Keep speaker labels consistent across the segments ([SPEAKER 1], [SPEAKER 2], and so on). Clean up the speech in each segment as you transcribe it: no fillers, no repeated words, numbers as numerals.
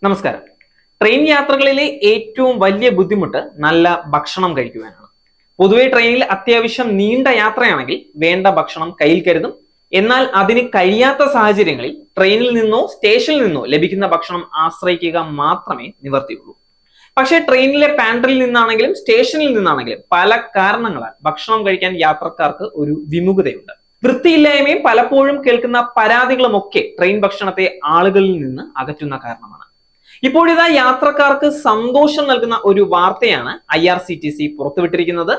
[SPEAKER 1] നമസ്കാരം. ട്രെയിൻ യാത്രകളിലെ ഏറ്റവും വലിയ ബുദ്ധിമുട്ട് നല്ല ഭക്ഷണം കഴിക്കുവാനാണ്. പൊതുവെ ട്രെയിനിൽ അത്യാവശ്യം നീണ്ട യാത്രയാണെങ്കിൽ വേണ്ട ഭക്ഷണം കയ്യിൽ കരുതും. എന്നാൽ അതിന് കഴിയാത്ത സാഹചര്യങ്ങളിൽ ട്രെയിനിൽ നിന്നോ സ്റ്റേഷനിൽ നിന്നോ ലഭിക്കുന്ന ഭക്ഷണം ആശ്രയിക്കുക മാത്രമേ നിവർത്തിയുള്ളൂ. പക്ഷേ ട്രെയിനിലെ പാൻട്രിയിൽ നിന്നാണെങ്കിലും സ്റ്റേഷനിൽ നിന്നാണെങ്കിലും പല കാരണങ്ങളാൽ ഭക്ഷണം കഴിക്കാൻ യാത്രക്കാർക്ക് ഒരു വിമുഖതയുണ്ട്. വൃത്തിയില്ലായ്മയും പലപ്പോഴും കേൾക്കുന്ന പരാതികളുമൊക്കെ ട്രെയിൻ ഭക്ഷണത്തെ ആളുകളിൽ നിന്ന് അകറ്റുന്ന കാരണമാണ്. ഇപ്പോഴിതാ യാത്രക്കാർക്ക് സന്തോഷം നൽകുന്ന ഒരു വാർത്തയാണ് IRCTC പുറത്തുവിട്ടിരിക്കുന്നത്.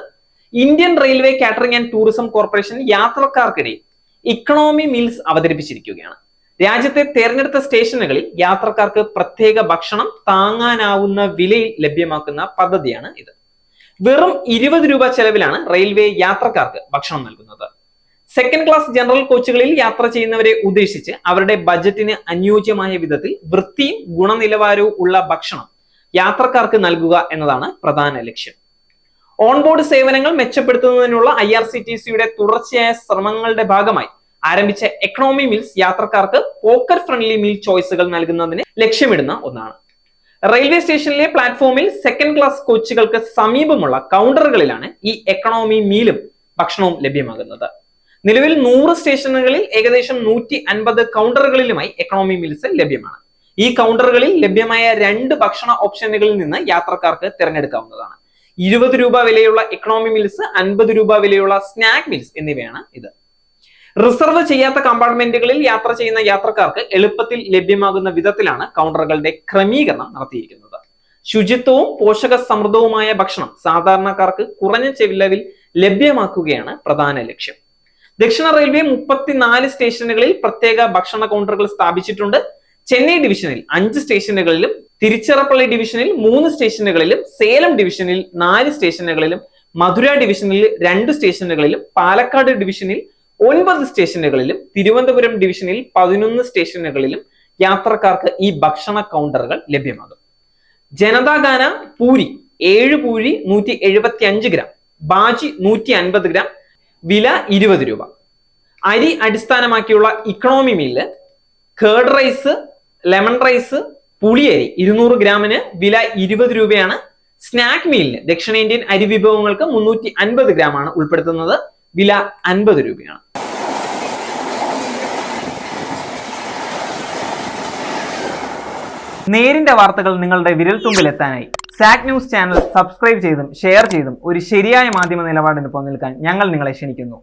[SPEAKER 1] Indian Railway Catering and Tourism Corporation യാത്രക്കാർക്കിടയിൽ ഇക്കണോമി മീൽസ് അവതരിപ്പിച്ചിരിക്കുകയാണ്. രാജ്യത്തെ തെരഞ്ഞെടുത്ത സ്റ്റേഷനുകളിൽ യാത്രക്കാർക്ക് പ്രത്യേക ഭക്ഷണം താങ്ങാനാവുന്ന വിലയിൽ ലഭ്യമാക്കുന്ന പദ്ധതിയാണ് ഇത്. വെറും 20 രൂപ ചെലവിലാണ് റെയിൽവേ യാത്രക്കാർക്ക് ഭക്ഷണം നൽകുന്നത്. സെക്കൻഡ് ക്ലാസ് ജനറൽ കോച്ചുകളിൽ യാത്ര ചെയ്യുന്നവരെ ഉദ്ദേശിച്ച് അവരുടെ ബജറ്റിന് അനുയോജ്യമായ വിധത്തിൽ വൃത്തിയും ഗുണനിലവാരവും ഉള്ള ഭക്ഷണം യാത്രക്കാർക്ക് നൽകുക എന്നതാണ് പ്രധാന ലക്ഷ്യം. ഓൺബോർഡ് സേവനങ്ങൾ മെച്ചപ്പെടുത്തുന്നതിനുള്ള IRCTCയുടെ തുടർച്ചയായ ശ്രമങ്ങളുടെ ഭാഗമായി ആരംഭിച്ച എക്കണോമി മീൽസ് യാത്രക്കാർക്ക് പോക്കറ്റ് ഫ്രണ്ട്ലി മീൽ ചോയ്സുകൾ നൽകുന്നതിന് ലക്ഷ്യമിടുന്ന ഒന്നാണ്. റെയിൽവേ സ്റ്റേഷനിലെ പ്ലാറ്റ്ഫോമിൽ സെക്കൻഡ് ക്ലാസ് കോച്ചുകൾക്ക് സമീപമുള്ള കൗണ്ടറുകളിലാണ് ഈ എക്കണോമി മീലും ഭക്ഷണവും ലഭ്യമാകുന്നത്. നിലവിൽ 100 സ്റ്റേഷനുകളിൽ ഏകദേശം 150 കൗണ്ടറുകളിലുമായി എക്കണോമി മീൽസ് ലഭ്യമാണ്. ഈ കൗണ്ടറുകളിൽ ലഭ്യമായ 2 ഭക്ഷണ ഓപ്ഷനുകളിൽ നിന്ന് യാത്രക്കാർക്ക് തിരഞ്ഞെടുക്കാവുന്നതാണ്. 20 രൂപ വിലയുള്ള എക്കണോമി മീൽസ്, 50 രൂപ വിലയുള്ള സ്നാക്ക് മീൽസ് എന്നിവയാണ് ഇത്. റിസർവ് ചെയ്യാത്ത കമ്പാർട്ട്മെന്റുകളിൽ യാത്ര ചെയ്യുന്ന യാത്രക്കാർക്ക് എളുപ്പത്തിൽ ലഭ്യമാകുന്ന വിധത്തിലാണ് കൗണ്ടറുകളുടെ ക്രമീകരണം നടത്തിയിരിക്കുന്നത്. ശുചിത്വവും പോഷക സമൃദ്ധവുമായ ഭക്ഷണം സാധാരണക്കാർക്ക് കുറഞ്ഞ ചെലവിൽ ലഭ്യമാക്കുകയാണ് പ്രധാന ലക്ഷ്യം. ദക്ഷിണ റെയിൽവേ 34 സ്റ്റേഷനുകളിൽ പ്രത്യേക ഭക്ഷണ കൗണ്ടറുകൾ സ്ഥാപിച്ചിട്ടുണ്ട്. ചെന്നൈ ഡിവിഷനിൽ 5 സ്റ്റേഷനുകളിലും, തിരുച്ചിറപ്പള്ളി ഡിവിഷനിൽ 3 സ്റ്റേഷനുകളിലും, സേലം ഡിവിഷനിൽ 4 സ്റ്റേഷനുകളിലും, മധുര ഡിവിഷനിൽ 2 സ്റ്റേഷനുകളിലും, പാലക്കാട് ഡിവിഷനിൽ 9 സ്റ്റേഷനുകളിലും, തിരുവനന്തപുരം ഡിവിഷനിൽ 11 സ്റ്റേഷനുകളിലും യാത്രക്കാർക്ക് ഈ ഭക്ഷണ കൗണ്ടറുകൾ ലഭ്യമാകും. ജനതാഗാന പൂരി 7 പൂരി 175 ഗ്രാം, ബാജി 150 ഗ്രാം, വില 20 രൂപ. അരി അടിസ്ഥാനമാക്കിയുള്ള economy meal curd rice, lemon rice, പുളിയരി 200 ഗ്രാമിന് വില 20 രൂപയാണ്. സ്നാക്ക് മീലിന് ദക്ഷിണേന്ത്യൻ അരി വിഭവങ്ങൾക്ക് 350 ഗ്രാം ആണ് ഉൾപ്പെടുത്തുന്നത്. വില 50 രൂപയാണ്. നേരിന്റെ വാർത്തകൾ നിങ്ങളുടെ വിരൽത്തുമ്പിൽ എത്താനായി സാക് ന്യൂസ് ചാനൽ സബ്സ്ക്രൈബ് ചെയ്തും ഷെയർ ചെയ്തും ഒരു ശരിയായ മാധ്യമ നിലപാടിന് നിൽക്കാൻ ഞങ്ങൾ നിങ്ങളെ ക്ഷണിക്കുന്നു.